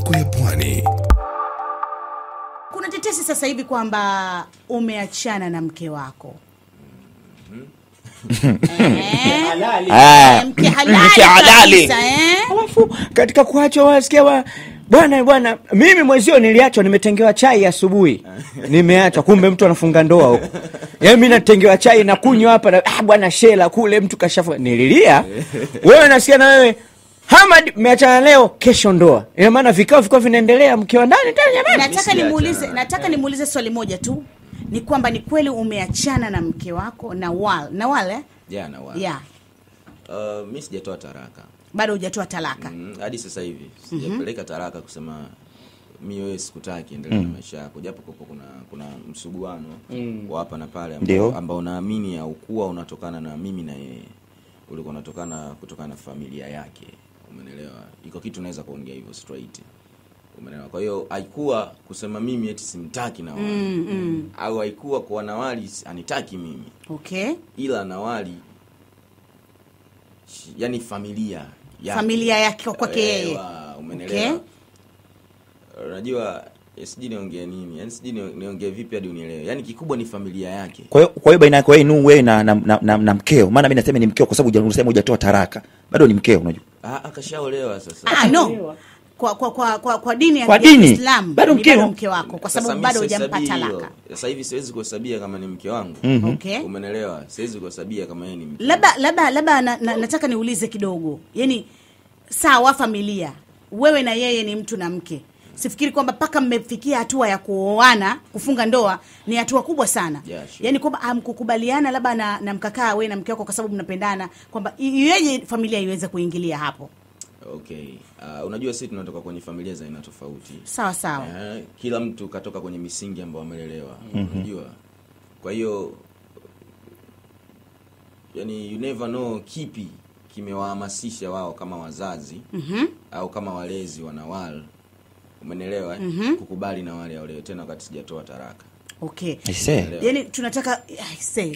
yako ya pwani. Kuna tetesi sasa hivi kwamba umeachana na mke wako. Mke halali. Alafu katika kuacha wasikia bwana mimi mwezio niliachwa, nimetengewa chai asubuhi. Nimeachwa, kumbe mtu anafunga ndoa huko. Mimi natengewa chai na kunywa hapa bwana shela kule mtu kashafunga. Nililia. Wewe nasikia na wewe Hamad meachana leo, kesho ndoa. Ina maana vikao vinaendelea mkiwa ndani tena jamani. Nataka nimuulize swali moja tu. Ni kwamba ni kweli umeachana na mke wako Nawal? Nawal. Yeah. Mimi sijatoa talaka. Bado hujatoa talaka. Hadi sasa hivi sijapeleka talaka kusema mimi wewe sikutaki endelea na maisha yako. Japo kuna msuguano wa hapa na pale ambao naamini au kuwa unatokana na mimi na yeye. Ulikuwa kutokana na familia yake. Umeelewa? Iko kitu naweza kuongea hivyo straight. Umeelewa? Kwa hiyo haikuwa kusema mimi eti simtaki Nawali. Au haikuwa kwa Nawali anitaki mimi. Okay. Ila Nawali yani familia yake kwake yeye. Umeelewa? Okay. Unajua sijui niongee nini? Yaani sijui niongee vipi hadi unielewe. Yaani kikubwa ni familia yake. Kwa hiyo baina yako wewe na mkeo. Maana mimi nasema ni mkeo kwa sababu unasema hujatoa talaka. Bado ni mkeo unajua. Akashaolewa sasa. No. Kwa dini ya Kiislamu bado mke wako kwa sababu bado hujampa talaka. Sasa hivi siwezi kuhesabia kama ni mke wangu. Okay. Umeelewa? Siwezi kuhesabia kama yeye ni mke. Labda nataka niulize kidogo. Yaani sawa familia. Wewe na yeye ni mtu na mke. Sifikiri kwamba paka mmefikia hatua ya kuoana, kufunga ndoa ni hatua kubwa sana. Yeah, sure. Yaani kwamba hamkukubaliana labda na mkakaa wewe na mke wako kwa sababu mnapendana kwamba yeye familia iweze kuingilia hapo. Okay. Unajua sisi tunatoka kwenye familia za aina tofauti. Sawa. Kila mtu katoka kwenye misingi ambayo amelelewa. Unajua. Kwa hiyo yani you never know kipi kimewahamasisha wao kama wazazi au kama walezi wa Nawal. Umeelewa? Kukubali Nawali aolewe tena wakati sijatoa talaka. Okay. Yaani tunataka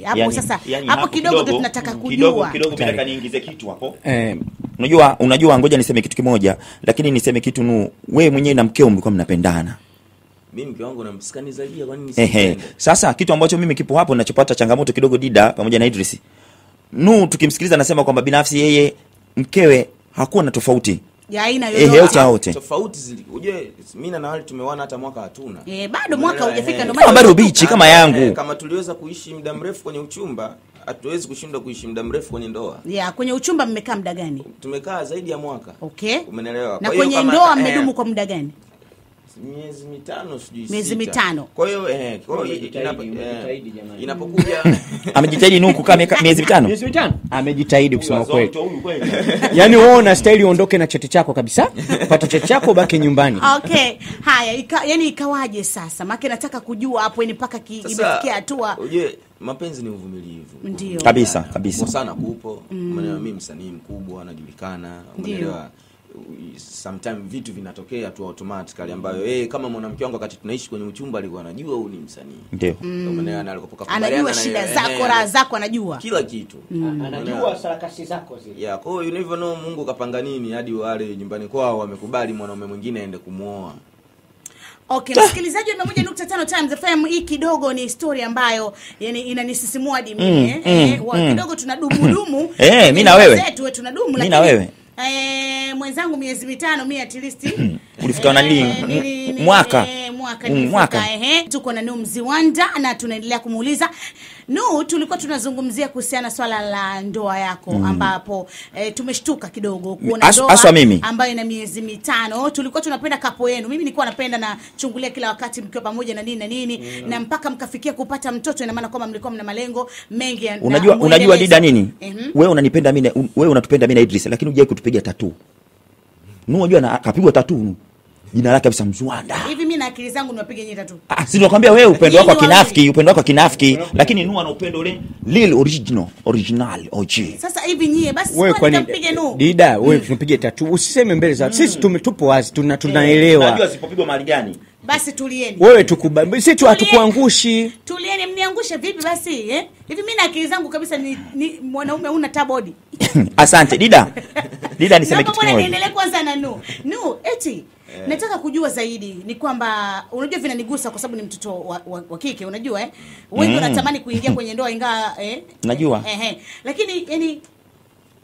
hapo sasa hapo kidogo tunataka kujua. Kidogo nataka niingize kitu hapo. Unajua ngoja niseme kitu kimoja, lakini niseme kitu wewe mwenyewe na mkeo mlikuwa mnapendana. Mimi mke wangu namsikani zaidi kwa nini nisipende? Sasa kitu ambacho mimi kipo hapo ninachopata changamoto kidogo Dida pamoja na Idris. Tukimsikiliza anasema kwamba binafsi yeye mkewe hakuwa na tofauti. Ya aina yoyote. Tofauti uje mimi na Nawali tumewana hata mwaka hatuna. Bado mwaka hujafika ndio maana bado bichi kama yangu. Kama tuliweza kuishi muda mrefu kwenye uchumba, hatuwezi kushindwa kuishi muda mrefu kwenye ndoa. Kwenye uchumba mmekaa muda gani? Tumekaa zaidi ya mwaka. Okay. Umeelewa? Na kwenye ndoa mmedumu kwa muda gani? Miezi 5 sijui 6. Miezi 5. Kwa hiyo inapokuja amejitahidi kukaa miezi 5. Miezi 5. Amejitahidi kusema kweli. Yaani wewe una style uondoke na cheti chako kabisa. Pata cheti chako baki nyumbani. Okay. Haya, yani ikawaje sasa? Maana nataka kujua hapo ni mpaka imefikia hatua. Uje mapenzi ni uvumilivu. Ndio. Kabisa. Kwa sana kupo. Maana mimi msanii mkubwa anajulikana. Umeelewa? Sometimes vitu vinatokea tu automatically ambayo kama mwanamke wangu wakati tunaishi kwenye uchumba alikuwa anajua huyu ni msanii. Ndio. Umeelewa? Alikopoka anajua shida zako, raha zako, anajua kila kitu. Anajua sarakasi zako zile. Kwa hiyo you never know Mungu kapanga nini hadi wale nyumbani kwao wamekubali mwanaume mwingine aende kumuoa. Okay, msikilizaji wa 101.5 Times FM, hii kidogo ni story ambayo yani inanisisimua hadi mimi kidogo tunadumu mimi na wewe zetu tunadumu, lakini mimi na wewe mwenzangu miezi 5 mimi at least ulifika na nini mwaka tuko na Mziwanda na tunaendelea kumuuliza tulikuwa tunazungumzia kuhusiana swala la ndoa yako ambapo tumeshtuka kidogo kuona ndoa ambayo ina miezi 5. Tulikuwa tunapenda kapo yenu, mimi nilikuwa napenda na chungulia kila wakati mkiwa pamoja na nini na mpaka mkafikia kupata mtoto, ina maana kwamba mlikuwa mna malengo mengi. Unajua Dida nini? Wewe unanipenda mimi, wewe unatupenda mimi na Idris, lakini hujai kutupiga tattoo. Unajua akapigwa tattoo jina lake kabisa Mziwanda. Hivi mimi na akili zangu niwapige nyeta tu. Si nakwambia wewe upendo wako kinafiki, lakini Nuhu ana upendo ule lil original OG. Sasa hivi nyie basi mtampige Nuhu. Dida, wewe tunapige tatu. Usiseme mbele za sisi tupo wazi, tunaelewa. Unajua sipopigwa mahali gani? Basi tulieni. Wewe tukubali. Sisi hatukuangushi. Tulieni, mniangushe vipi basi Hivi mimi na akili zangu kabisa ni mwanaume una tabodi. Asante Dida. Dida niseme kitu kimoja. Niendelee kwanza na Nuhu eti Nataka kujua zaidi ni kwamba unajua vinanigusa kwa sababu ni mtoto wa kike, unajua wengi wanatamani kuingia kwenye ndoa ingawa najua lakini yani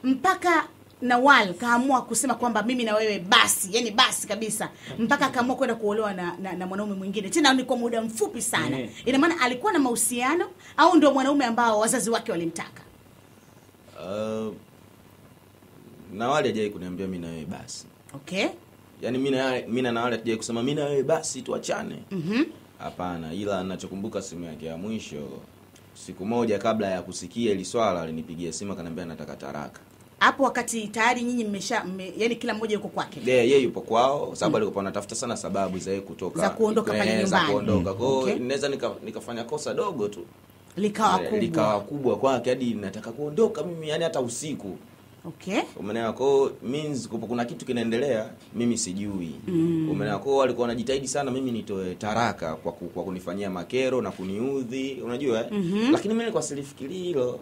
mpaka Nawal kaamua kusema kwamba mimi na wewe basi, yani basi kabisa, mpaka kaamua kwenda kuolewa na mwanaume mwingine, tena ni kwa muda mfupi sana. Ina maana alikuwa na mahusiano au ndio mwanaume ambao wazazi wake walimtaka? Nawal hajai kuniambia mimi na wewe basi. Okay. Yani mimi na Nawal hajai kusema mimi na wewe basi tuachane. Hapana, ila ninachokumbuka simu yake ya mwisho siku moja kabla ya kusikia ili swala alinipigia simu akaniambia nataka taraka. Hapo wakati tayari nyinyi yani kila mmoja yuko kwake. Yeye yupo kwao sababu alikuwa anatafuta sana sababu za yeye kutoka. Za kuondoka pale nyumbani. Za kuondoka. Kwa hiyo inaweza nikafanya kosa dogo tu. Likawa kubwa kwake hadi nataka kuondoka mimi, yani hata usiku. Okay. Umeelewa? Kwa means kuna kitu kinaendelea mimi sijui. Umeelewa? Kwa walikuwa wanajitahidi sana mimi nitoe taraka kwa kunifanyia makero na kuniudhi, unajua lakini mimi nilikuwa silifikiri hilo.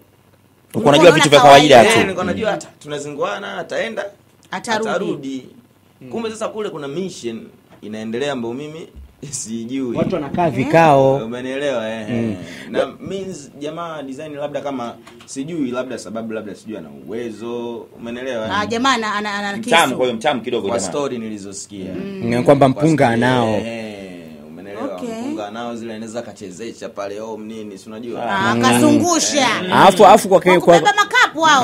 Uko unajua vitu vya kawaida tu. Nilikuwa najua hata tunazinguana ataenda atarudi. Kumbe sasa kule kuna mission inaendelea ambayo mimi sijui. Watu wanakaa vikao. Umenielewa na means jamaa design labda kama sijui labda sababu labda sijui ana uwezo. Umenielewa? Jamaa ana kisu. Mtamu, kwa hiyo mtamu kidogo jamaa. Kwa Story nilizosikia. Ni kwamba mpunga anao. Umeelewa? Mpunga anao zile anaweza kachezesha pale nini si unajua? Akazungusha. Alafu kwa baba makapu hao.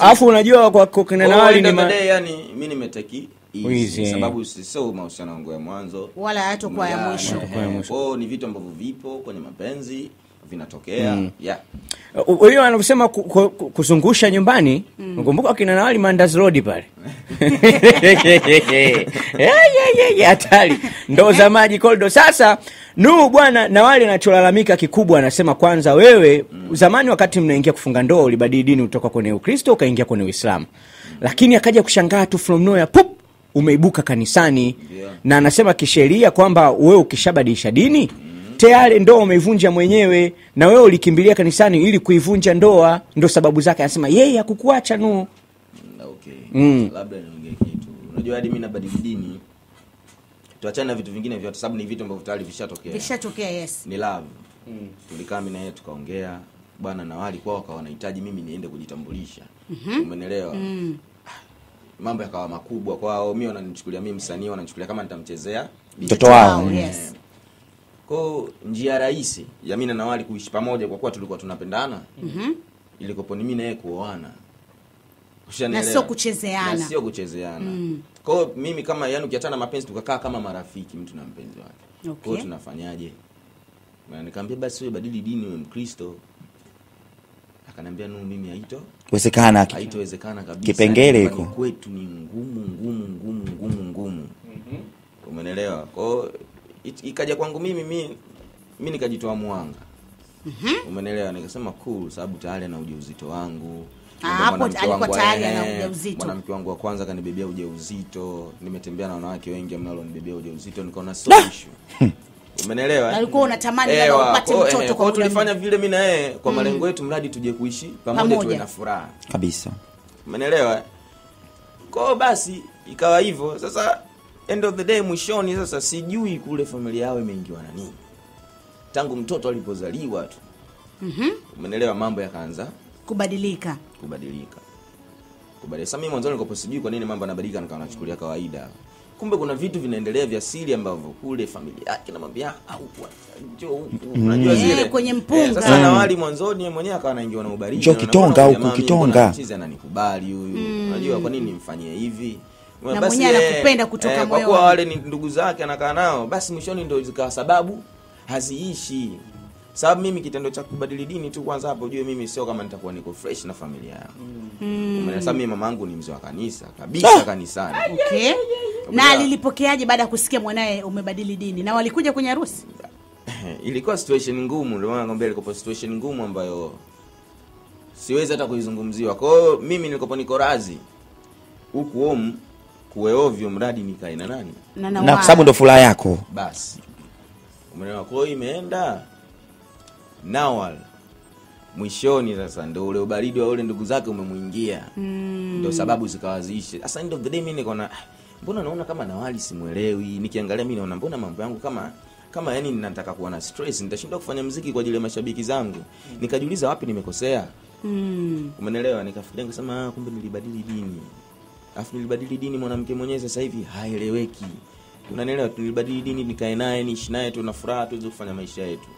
Alafu unajua kwa kina Nawali ni yani mimi nimeteki hizi sababu sio mahusiano yangu ya mwanzo wala hata kwa ya mwisho. Kwa ni vitu ambavyo vipo kwenye mapenzi vinatokea. Huyo anavyosema kuzungusha nyumbani, nakumbuka kina Nawali Mandazi Road pale. Hatari. Ndoo za maji koldo. Sasa bwana Nawali anacholalamika kikubwa anasema kwanza wewe zamani wakati mnaingia kufunga ndoa ulibadili dini kutoka kwenye Ukristo ukaingia kwenye Uislamu. Lakini akaja kushangaa tu from nowhere umeibuka kanisani. Na anasema kisheria kwamba wewe ukishabadilisha dini tayari ndoa umeivunja mwenyewe na wewe ulikimbilia kanisani ili kuivunja ndoa, ndo sababu zake. Anasema yeye hakukuacha Okay. Labda niongee kitu. Unajua hadi mimi nabadili dini. Tuachane na vitu vingine vyote sababu ni vitu ambavyo tayari vishatokea. Yes. Ni love. Tulikaa mimi na yeye tukaongea. Bwana Nawali kwao wakawa wanahitaji mimi niende kujitambulisha. Umeelewa? Mambo yakawa makubwa kwao. Mimi wananichukulia mimi msanii, wananichukulia kama nitamchezea mtoto wao. Yes. Kwa njia rahisi ya mimi na Nawali kuishi pamoja kwa kuwa tulikuwa tunapendana. Ilikopo ni mimi na yeye kuoana. Na sio kuchezeana. Kwa mimi kama yani ukiachana mapenzi tukakaa kama marafiki mtu na mpenzi wake. Okay. Kwa tunafanyaje? Na nikamwambia basi wewe badili dini wewe Mkristo. Akaniambia mimi haitowezekana kabisa. Kipengele iko. Kwetu ni ngumu. Umeelewa? Kwa ikaja kwangu mimi nikajitoa mwanga. Umeelewa? Nikasema cool sababu tayari ana ujauzito wangu. Hapo alikuwa tayari ana ujauzito. Mwanamke wangu wa kwanza kanibebea ujauzito. Nimetembea na wanawake wengi ambao nibebea ujauzito nikaona sio issue. Umeelewa? Alikuwa unatamani labda upate mtoto kwa tulifanya vile mimi na yeye kwa malengo yetu mradi tuje kuishi pamoja tuwe na furaha. Kabisa. Umeelewa? Kwa basi ikawa hivyo. Sasa end of the day mwishoni sasa sijui kule familia yao imeingiwa na nini. Tangu mtoto alipozaliwa tu. Umeelewa mambo yakaanza kubadilika. Sasa mimi mwanzo nilikuwa sijui kwa nini mambo yanabadilika nikawa nachukulia kawaida. Kumbe kuna vitu vinaendelea vya siri ambavyo kule familia yake namwambia au kwa njoo huku unajua zile kwenye mpunga. Sasa Nawali mwanzoni mwenyewe akawa anaingiwa na ubaridi. Njoo Kitonga huku Kitonga. Chizi ananikubali huyu. Unajua kwa nini nimfanyie hivi? Na mwenyewe anakupenda kutoka moyo. Kwa kuwa wale ni ndugu zake anakaa nao basi mwishoni ndio zikawa sababu haziishi. Sababu mimi kitendo cha kubadili dini tu kwanza hapo ujue mimi sio kama nitakuwa niko fresh na familia yangu. Sababu mimi mamangu ni mzee wa kanisa kabisa kanisani. Okay. Na alilipokeaje baada ya kusikia mwanae umebadili dini? Na walikuja kwenye harusi? Ilikuwa situation ngumu, ndio maana nakwambia ilikuwa situation ngumu ambayo siwezi hata kuizungumziwa. Kwa hiyo mimi nilikuwa niko razi huku kuwe ovyo mradi nikae na nani? Na kwa sababu ndo furaha yako. Basi. Umeelewa? Kwa hiyo imeenda Nawal mwishoni sasa ndio ule ubaridi wa ule ndugu zake umemuingia. Ndio sababu zikawaziisha. Sasa end of the day mimi niko na mbona naona kama Nawali simuelewi, nikiangalia mimi naona mbona mambo yangu kama yani ninataka kuwa na stress, nitashindwa kufanya muziki kwa ajili ya mashabiki zangu. Nikajiuliza wapi nimekosea. Umeelewa? Nikafikiria nikasema kumbe nilibadili dini. Alafu nilibadili dini, mwanamke mwenyewe sasa hivi haeleweki. Unanielewa? Nilibadili dini, nikae naye, niishi naye, tuna furaha tuweze kufanya maisha yetu.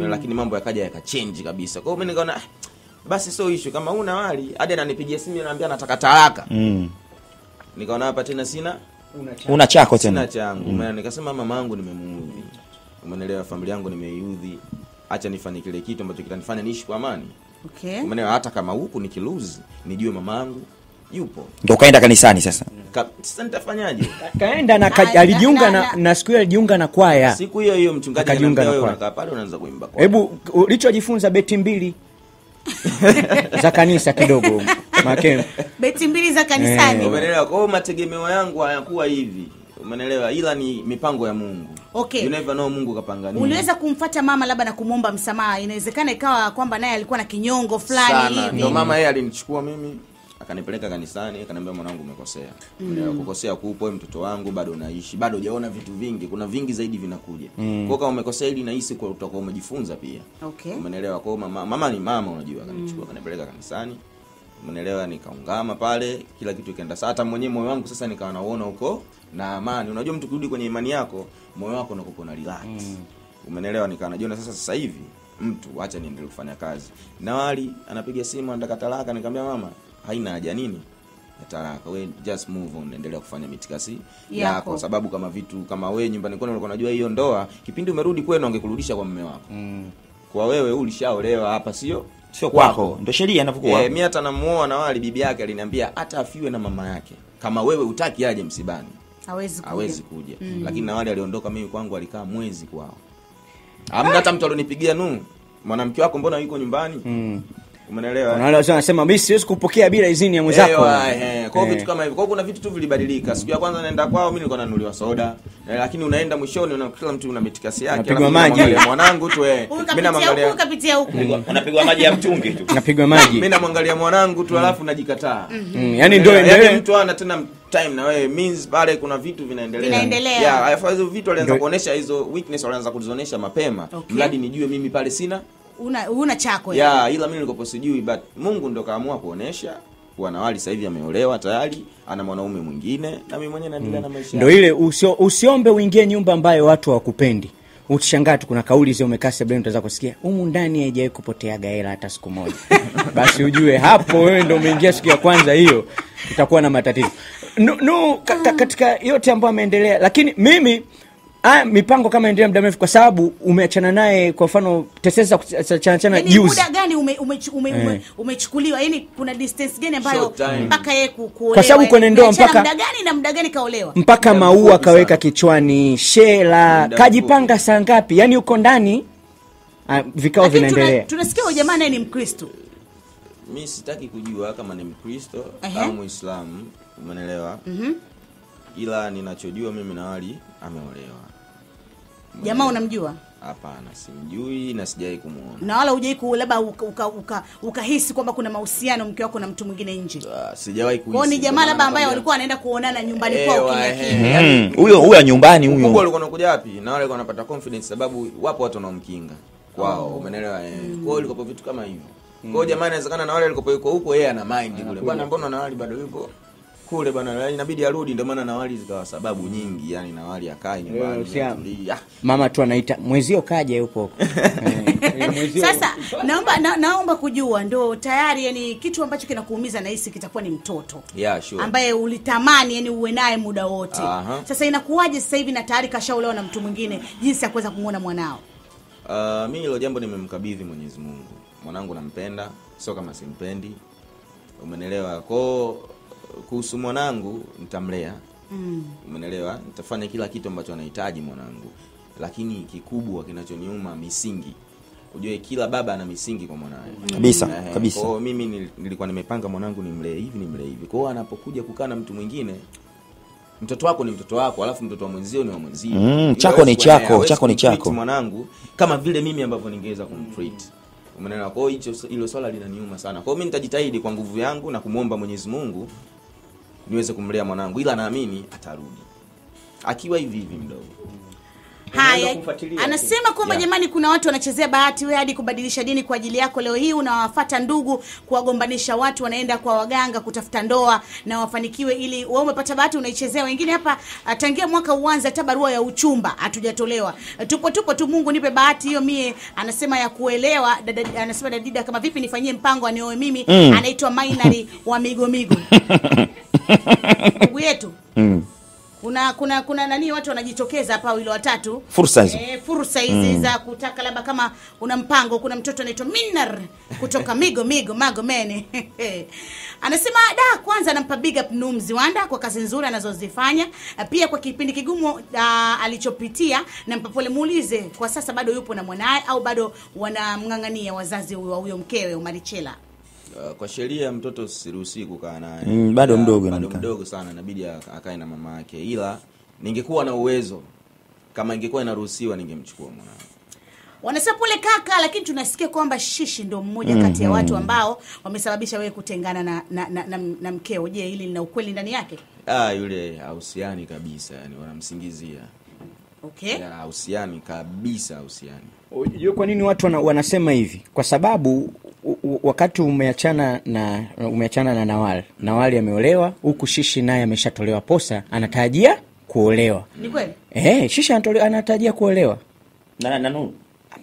Lakini mambo yakaja yakachange kabisa. Kwa hiyo mimi nikaona basi sio issue kama una Nawali, hadi ananipigia simu ananiambia nataka talaka. Nikaona hapa tena sina una chako tena. Sina changu. Nikasema mama yangu nimemuudhi. Umeelewa? Familia yangu nimeiudhi. Acha nifanye kile kitu ambacho kitanifanya niishi kwa amani. Okay. Umeelewa? Hata kama huku nikiluzi, nijue mama yangu yupo. Ndio kaenda kanisani sasa. Sasa nitafanyaje? Kaenda na alijiunga na siku hiyo alijiunga na kwaya. Siku hiyo mchungaji akajiunga na kwaya. Unakaa pale unaanza kuimba kwaya. Hebu ulichojifunza beti 2 za kanisa kidogo. Makeni. Beti 2 za kanisani. Umeelewa? Kwa hiyo mategemeo yangu hayakuwa hivi. Umeelewa? Ila ni mipango ya Mungu. Okay. You never know Mungu kapanga nini. Uliweza kumfuata mama labda na kumuomba msamaha. Inawezekana ikawa kwamba naye alikuwa na kinyongo fulani hivi. Ndio mama yeye alinichukua mimi, akanipeleka kanisani, akaniambia mwanangu umekosea. Kukosea kupo, mtoto wangu bado unaishi, bado hujaona vitu vingi, kuna vingi zaidi vinakuja. Kwa kama umekosea ili nahisi kwa utakuwa umejifunza pia. Okay. Umeelewa? Kwa mama ni mama, unajua, akanichukua akanipeleka kanisani. Umeelewa? Nikaungama pale, kila kitu kikaenda sawa. Hata mwenyewe moyo wangu sasa nikawa naona huko na amani. Unajua mtu kurudi kwenye imani yako, moyo wako unakuwa na relax. Umeelewa? Nikawa najiona sasa hivi mtu acha niendelee kufanya kazi. Nawali anapiga simu anataka talaka, nikamwambia mama haina haja nini talaka, we just move on, endelea kufanya mitikasi yako. Sababu kama vitu kama wewe nyumbani kwenu ulikuwa unajua hiyo ndoa, kipindi umerudi kwenu angekurudisha kwa mume wako. Kwa wewe ulishaolewa hapa, sio kwako. Ndio sheria inavyokuwa. Mimi hata namuoa Nawali, bibi yake aliniambia hata afiwe na mama yake, kama wewe utaki aje msibani hawezi kuja. Lakini Nawali aliondoka, mimi kwangu alikaa mwezi kwao. Hamna hata mtu alonipigia mwanamke wako mbona yuko nyumbani? Umeelewa? Kuna wale wanasema mimi siwezi kupokea bila idhini ya mwenzako. Kwa vitu kama hivyo. Kwa kuna vitu tu vilibadilika. Siku ya kwanza naenda kwao mimi nilikuwa nanunuliwa soda. Lakini unaenda mwishoni na kila mtu una mitikasi yake. Unapigwa maji. Mwanangu tu mimi namwangalia. Ukapitia huko. Unapigwa maji ya mtungi tu. Unapigwa maji. Mimi namwangalia mwanangu tu alafu najikataa. Yaani ndio mtu ana tena time na wewe means pale kuna vitu vinaendelea. Yeah, hizo vitu alianza kuonesha hizo weakness, alianza kuzionyesha mapema. Mradi nijue mimi pale sina una chako ila mimi nilikopo sijui, but Mungu ndo kaamua kuonesha kwa Nawali sasa hivi ameolewa tayari, ana mwanaume mwingine na mimi mwenyewe naendelea na maisha. Ndio ile usiombe uingie nyumba ambayo watu hawakupendi. Utashangaa tu kuna kauli zile umekaa sebuleni utaweza kusikia humu ndani haijawahi kupoteaga hela hata siku moja. Basi ujue hapo wewe ndio umeingia siku ya kwanza, hiyo utakuwa na matatizo. Katika yote ambayo ameendelea, lakini mimi mipango kama endelea muda mrefu, kwa sababu umeachana naye. Kwa mfano Tesesa chana juice, muda gani umechukuliwa? Yani kuna distance gani ambayo mpaka yeye kuolewa? Kwa sababu kwenye ndoa mpaka muda gani na muda gani kaolewa? Mpaka maua kaweka kichwani, shela kajipanga saa ngapi? Yani uko ndani vikao vinaendelea. Tunasikia huyo jamaa naye ni Mkristo. Mimi sitaki kujua kama ni Mkristo au Muislamu, umeelewa? Ila ninachojua mimi Nawali ameolewa. Jamaa unamjua? Hapana, simjui na sijai kumuona. Na wala hujai labda ukahisi kwamba kuna mahusiano mke wako na mtu mwingine nje? Sijawahi kuhisi. Kwa ni jamaa labda ambaye walikuwa wanaenda kuonana nyumbani kwao kimya. Huyo nyumbani huyo. Mungu alikuwa anakuja wapi? Na wale walikuwa wanapata confidence sababu wapo watu wanaomkinga kwao, umeelewa? Kwa hiyo ilikuwa vitu kama hivyo. Kwa hiyo jamaa inawezekana na wale walikuwa yuko huko, yeye ana mind kule. Bwana mbona Nawali bado yuko kule bwana, inabidi arudi. Ndio maana Nawali zikawa sababu nyingi, yani Nawali akae nyumbani. Mama tu anaita mwezio kaje huko. Sasa naomba kujua, ndio tayari yani kitu ambacho kinakuumiza na hisi kitakuwa ni mtoto. Sure. Ambaye ulitamani yani uwe naye muda wote. Sasa inakuwaje sasa hivi na tayari kashaolewa na mtu mwingine, jinsi ya kuweza kumuona mwanao? Mimi hilo jambo nimemkabidhi Mwenyezi Mungu. Mwanangu nampenda, sio kama simpendi. Umeelewa? Kwa kuhusu mwanangu nitamlea. Umeelewa? Nitafanya kila kitu ambacho anahitaji mwanangu. Lakini kikubwa kinachoniuma misingi. Unajua kila baba ana misingi kwa mwanae. Kabisa. Kwa mimi nilikuwa nimepanga mwanangu nimlee hivi. Kwa hiyo anapokuja kukaa na mtu mwingine, mtoto wako ni mtoto wako, alafu mtoto wa mwenzio ni wa mwenzio. Chako ni chako. Mwanangu kama vile mimi ambavyo ningeweza kumtreat. Umeelewa? Kwa hiyo hilo swala linaniuma sana. Kwa hiyo mimi nitajitahidi kwa nguvu yangu na kumuomba Mwenyezi Mungu niweze kumlea mwanangu, ila naamini atarudi akiwa hivi hivi mdogo. Haya, anasema kwamba jamani, kuna watu wanachezea bahati wewe hadi kubadilisha dini kwa ajili yako. Leo hii unawafuata ndugu kuwagombanisha watu, wanaenda kwa waganga kutafuta ndoa na wafanikiwe, ili wewe umepata bahati unaichezea. Wengine hapa tangia mwaka uanze hata barua ya uchumba hatujatolewa. Tupo tu, Mungu nipe bahati hiyo mie. Anasema ya kuelewa anasema Dadida, kama vipi nifanyie mpango anioe mimi. Anaitwa Mainari wa Migomigo. Ndugu yetu. Kuna nani watu wanajitokeza hapa wile watatu fursa hizo fursa hizi za kutaka labda kama una mpango. Kuna mtoto anaitwa Minar kutoka Migo Magomeni. Anasema kwanza anampa big up Mziwanda kwa kazi nzuri anazozifanya, pia kwa kipindi kigumu alichopitia, na mpapole muulize kwa sasa bado yupo na mwanae au bado wanamngangania wazazi wa huyo mkewe Umarichela. Kwa sheria mtoto siruhusi kukaa naye. Bado mdogo sana, inabidi akae na mama yake. Ila ningekuwa na uwezo, kama ingekuwa inaruhusiwa, ningemchukua mwanangu. Wanasema pole kaka, lakini tunasikia kwamba Shishi ndo mmoja kati ya watu ambao wamesababisha wewe kutengana na mkeo. Je, hili lina ukweli ndani yake? Yule hausiani kabisa, yani wanamsingizia. Okay. Hausiani kabisa, hausiani. Unajua kwa nini watu wanasema hivi? Kwa sababu wakati umeachana na Nawali ameolewa, huku Shishi naye ameshatolewa posa, anatarajia kuolewa. Ni kweli? Shishi anatarajia kuolewa. Na Nuhu.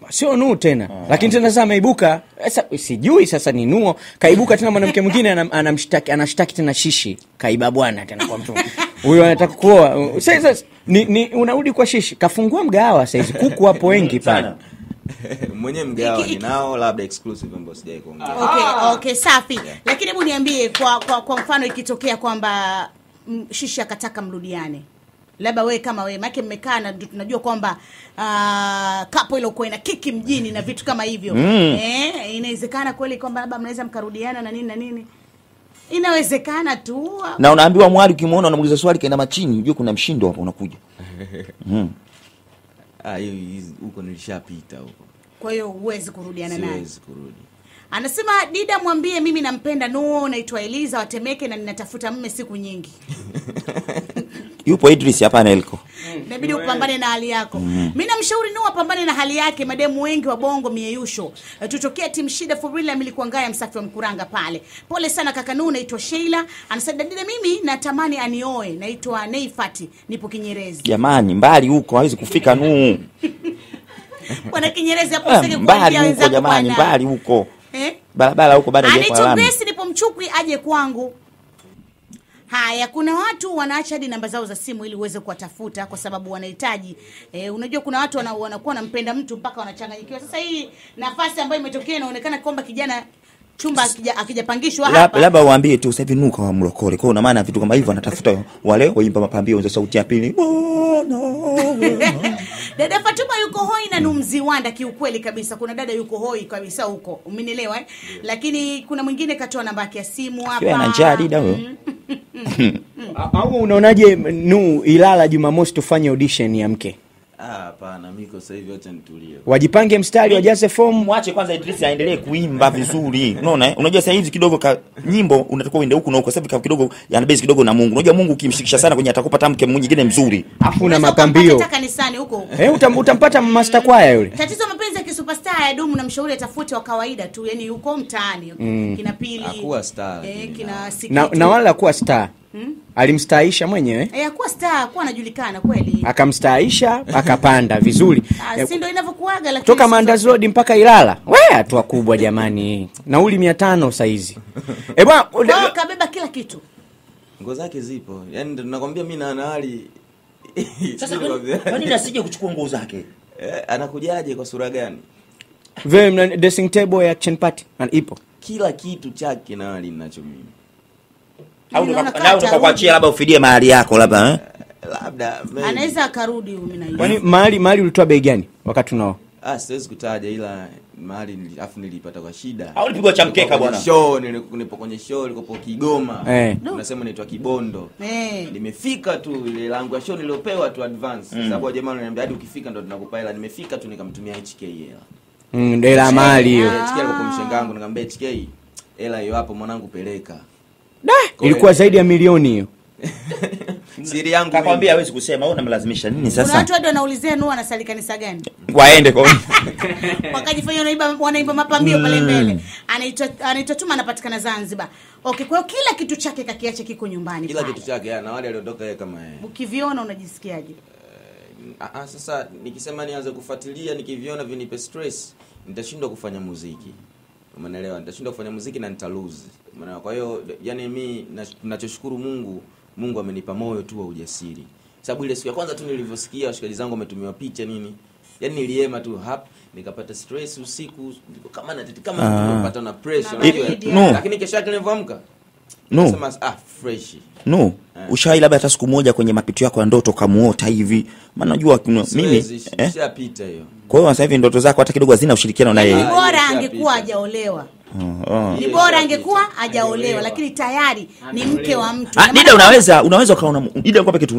Sio Nuhu tena. Lakini tena sasa ameibuka, sasa sijui sasa ni Nuhu, kaibuka tena mwanamke mwingine anashtaki tena Shishi. Kaiba bwana tena kwa mtu. Huyo anataka kuoa. Sasa ni unarudi kwa Shishi. Kafungua mgahawa sasa hizi. Kuku hapo wengi pale. Mwenye mgawa ninao, labda exclusive ambayo sijai kuongea. Okay, safi. Yeah. Lakini hebu niambie kwa mfano ikitokea kwamba Shishi akataka mrudiane. Labda wewe kama wewe, maana mmekaa na tunajua kwamba kapo ile uko ina kiki mjini na vitu kama hivyo. Inawezekana kweli kwamba labda mnaweza mkarudiana na nini? Inawezekana tu. Na unaambiwa mwali ukimuona unamuuliza swali kaenda machini, unajua kuna mshindo hapo unakuja. Huko nilishapita huko. Kwa hiyo huwezi kurudiana naye. Siwezi kurudi. Anasema Dida mwambie mimi nampenda Nuo, naitwa Eliza Watemeke na ninatafuta mume siku nyingi. Yupo Idris hapa na Elko. Inabidi upambane na hali yako. Mimi namshauri Nuo apambane na hali yake, mademu wengi wa bongo mieyusho. Tutokea timu Shida for real, nilikuwa ngaya msafi wa Mkuranga pale. Pole sana kaka Nuo, naitwa Sheila. Anasema Dida mimi natamani anioe, naitwa Neifati, nipo Kinyerezi. Jamani, mbali huko hawezi kufika Nuo. Bwana Kinyerezi hapo sasa mbali huko jamani, mbali huko. Barabara huko bado hajapo alama. Anaitwa nipo Mchukwi aje kwangu. Haya, kuna watu wanaacha hadi namba zao za simu ili uweze kuwatafuta kwa sababu wanahitaji. Unajua kuna watu wanakuwa wanampenda mtu mpaka wanachanganyikiwa. Sasa hii nafasi ambayo imetokea inaonekana kwamba kijana chumba akijapangishwa hapa. Labda waambie tu sasa hivi Nuka wa mlokole. Kwa hiyo maana vitu kama hivyo anatafuta wale waimba mapambio za sauti ya pili. Dada Fatuma yuko hoi na Mziwanda kiukweli kabisa. Kuna dada yuko hoi kabisa huko. Umenielewa Lakini kuna mwingine katoa namba yake ya simu hapa. Yeye ana njaa dida huyo. Au unaonaje Ilala Jumamosi tufanye audition ya mke? Hapana, mimi sasa hivi acha nitulie. Wajipange mstari, wajaze form, muache kwanza Idris aendelee kuimba vizuri. Unaona unajua sasa hivi kidogo nyimbo unatakiwa uende huku na huko, sababu kidogo yana base kidogo na Mungu. Unajua Mungu ukimshikisha sana kwenye atakupata mke mwingine mzuri. Afu na mapambio. Unataka kanisani huko. Utampata master choir yule. Tatizo mapenzi ya kisuperstar ya dumu, na mshauri atafute wa kawaida tu, yani yuko mtaani. Kina Pili. Akuwa star. Kina Sikitu. Na wala kuwa star. Alimstahisha mwenyewe. Akuwa star, kwa anajulikana kweli. Akamstahisha, akapanda vizuri. Si ndio inavyokuaga, lakini toka Mandazi Road mpaka Ilala. Watu wakubwa jamani. Nauli 500 saa hizi. Bwana kabeba kila kitu. Nguo zake zipo. Yaani tunakwambia mimi na hali. Sasa kwa nini asije kuchukua nguo zake? Anakujaje kwa sura gani? Vile dressing table ya action party ipo. Kila kitu chake na hali ninacho mimi. Au utakuachia labda ufidie mahali yako labda labda anaweza akarudi huyu mimi na kwani mahali ulitoa bei gani wakati unao? Siwezi kutaja, ila mahali afu nilipata kwa shida. Au ulipigwa cha mkeka bwana? Show nilipo kwenye show nilikopo Kigoma. Unasema inaitwa Kibondo. Nimefika tu ile langu ya show niliopewa tu advance. Sababu jamaa ananiambia hadi ukifika ndo tunakupa hela. Nimefika tu nikamtumia HK hela. Ndio la mali hiyo. HK alikuwa mshengangu, nikamwambia HK hela hiyo hapo mwanangu peleka. Ilikuwa zaidi ya milioni hiyo. Siri yangu kakwambia hawezi kusema, au unamlazimisha nini sasa? Kuna watu hadi wanaulizia Nuhu anasali kanisa gani? Waende kwa Wakajifanya wanaimba mapambio pale mbele. Anaitwa Tuma, anapatikana Zanzibar. Okay, kwa hiyo kila kitu chake kakiache kiko nyumbani. Kila kitu chake na wale aliondoka yeye kama yeye. Ukiviona unajisikiaje? Sasa nikisema nianze kufuatilia nikiviona vinipe stress, nitashindwa kufanya muziki. Umeelewa? Nitashindwa kufanya muziki na nitalose. Umeelewa? Kwa hiyo yani mimi ninachoshukuru Mungu amenipa moyo tu wa ujasiri. Sababu ile siku ya kwanza tu nilivyosikia washikaji zangu wametumiwa picha nini, yani niliema tu nikapata stress usiku kama nimepata na pressure unajua. Lakini kesho yake nilipoamka nasema fresh. Ushawahi labda hata siku moja kwenye mapito yako ya ndoto kamuota hivi? Maana unajua mimi shapita hiyo. Kwa hiyo sasa hivi ndoto zako hata kidogo hazina ushirikiano na yeye. Bora angekuwa hajaolewa. Ni bora angekuwa hajaolewa, lakini tayari ni mke wa mtu. Dida unaweza kaona Dida kwa kitu.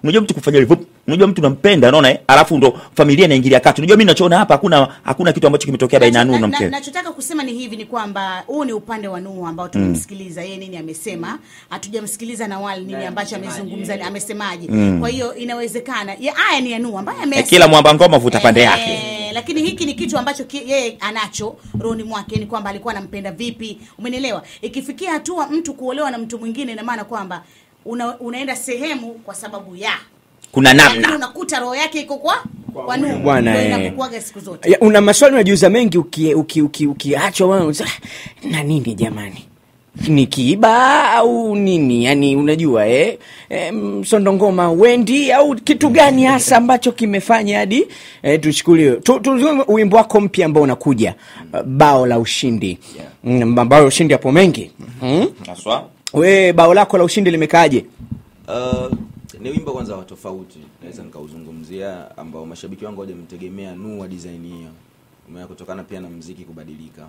Unajua mtu kufanya hivyo. Unajua mtu unampenda unaona alafu ndo familia inaingilia kati. Unajua mimi ninachoona hapa hakuna kitu ambacho kimetokea baina ya Nuhu na mkewe. Ninachotaka kusema ni hivi, ni kwamba huu ni upande wa Nuhu ambao tumemsikiliza yeye nini amesema, hatujamsikiliza na wale nini ambacho amezungumza amesemaje. Kwa hiyo inawezekana haya ni ya Nuhu ambaye amesema kila mwamba ngoma vuta pande yake. Lakini hiki ni kitu ambacho yeye anacho rohoni mwake, ni kwamba alikuwa anampenda vipi, umenielewa? Ikifikia hatua mtu kuolewa na mtu mwingine, ina maana kwamba unaenda sehemu kwa sababu ya kuna namna unakuta roho yake iko kwa Nuhu bwana. Inakuaga siku zote una maswali unajiuza mengi ukiachwa wewe na nini jamani, ni kiiba au nini? Yani unajua Msondo Ngoma Wendi au kitu gani hasa ambacho kimefanya hadi tuchukulie wimbo wako mpya ambao unakuja Bao la Ushindi. Bao la Ushindi hapo mengi. Haswa wewe bao lako la ushindi limekaaje? Ni wimbo kwanza wa tofauti naweza nikauzungumzia, ambao mashabiki wangu hawajamtegemea Nuhu wa design hiyo. Kutokana pia na muziki kubadilika.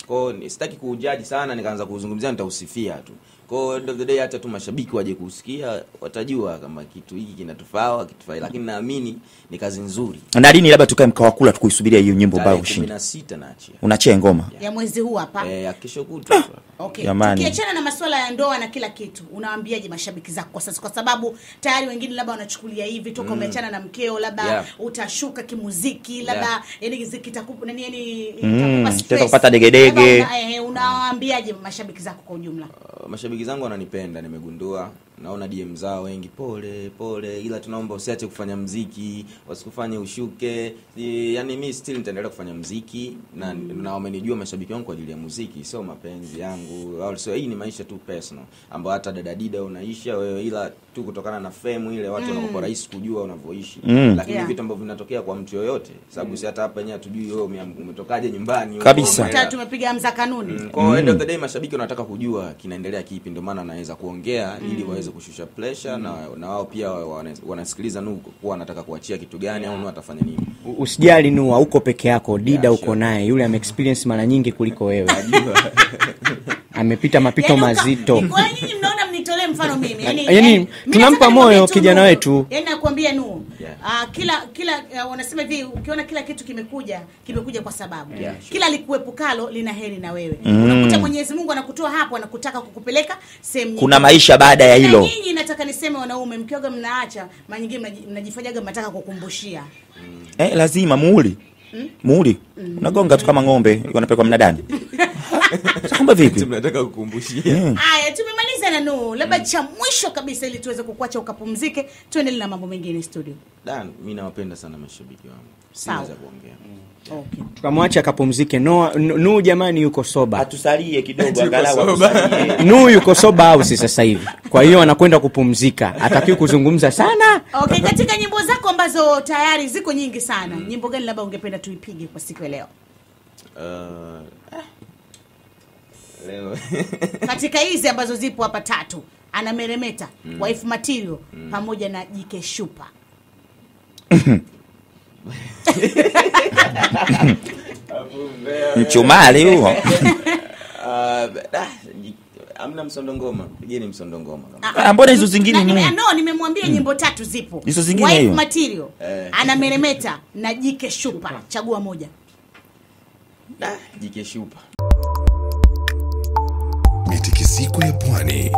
Kwa hiyo sitaki kuujaji sana nikaanza kuzungumzia, nitausifia tu. Kwa hiyo end of the day hata tu mashabiki waje kusikia watajua kama kitu hiki kinatufaa kitufai, lakini naamini ni kazi nzuri. Na lini labda tukae mkao kula tukuisubiria hiyo nyimbo Bao Ushindi? 16 naachia. Unachia ngoma ya mwezi huu hapa ya kesho kutwa. Okay. Tukiachana na masuala ya ndoa na kila kitu, unawaambiaje mashabiki zako kwa sasa, kwa sababu tayari wengine labda wanachukulia hivi toka umeachana na mkeo labda utashuka kimuziki labda yani zikitakupa nani yani itakupa stress kupata degedege. Unawaambiaje mashabiki zako kwa ujumla? Mashabiki zangu wananipenda, nimegundua. Naona DM zao wengi pole ila tunaomba usiache kufanya muziki, wasikufanye ushuke. Yani mimi still nitaendelea kufanya muziki na wamenijua mashabiki wangu kwa ajili ya muziki, sio mapenzi yangu. Also hii ni maisha tu personal ambao hata Dida unaisha wewe, ila tu kutokana na fame ile watu wanakuwa rahisi kujua unavyoishi. Lakini vitu ambavyo vinatokea kwa mtu yoyote, sababu si hata hapa yenyewe hatujui wewe umetokaje nyumbani kabisa. Hata tumepiga amza kanuni. Kwa end of the day mashabiki wanataka kujua kinaendelea kipi, ndio maana anaweza kuongea ili waweze kushusha pressure na wao pia wanasikiliza Nuhu kwa anataka kuachia kitu gani au Nuhu atafanya nini. Usijali Nuhu, uko peke yako, Dida uko naye, yule experience mara nyingi kuliko wewe. Amepita mapito mazito. Kwa nini mnaona mnitolee mfano mimi? Yani tunampa moyo kijana wetu. Yani nakwambia Nuhu, kila wanasema hivi, ukiona kila kitu kimekuja kwa sababu. Kila likuepukalo lina heri na wewe. Unakuta Mwenyezi Mungu anakutoa hapo, anakutaka kukupeleka sehemu nyingine. Kuna maisha baada ya hilo. Nyinyi nataka niseme wanaume, mkioga mnaacha, mara nyingine mnajifanyaga mnataka kukumbushia. Lazima muuli. Unagonga tu kama ng'ombe wanapelekwa mnadani. Sasa kumbe vipi? Tunataka kukumbushia. Haya, tumemaliza na Nuhu. Labda cha mwisho kabisa ili tuweze kukuacha ukapumzike, tuendelee na mambo mengine studio. Mimi nawapenda sana mashabiki wangu. Siweza kuongea. Okay. Tukamwacha akapumzike. Nuhu jamani yuko soba. Atusalie kidogo angalau atusalie. Nuhu yuko soba au si sasa hivi. Kwa hiyo anakwenda kupumzika. Hatakiwi kuzungumza sana. Okay, katika nyimbo zako ambazo tayari ziko nyingi sana, nyimbo gani labda ungependa tuipige kwa siku ya leo? Leo katika hizi ambazo zipo hapa 3, Anameremeta, Wife Material pamoja na Jike Shupa. Mchumali huo. Amna Msondo Ngoma, pigeni Msondo Ngoma. Mbona hizo zingine ni? Nimemwambia nyimbo 3 zipo. Hizo zingine Wife Material, Anameremeta na Jike Shupa. Chagua moja. Jike Shupa. Mitikisiko ya Pwani.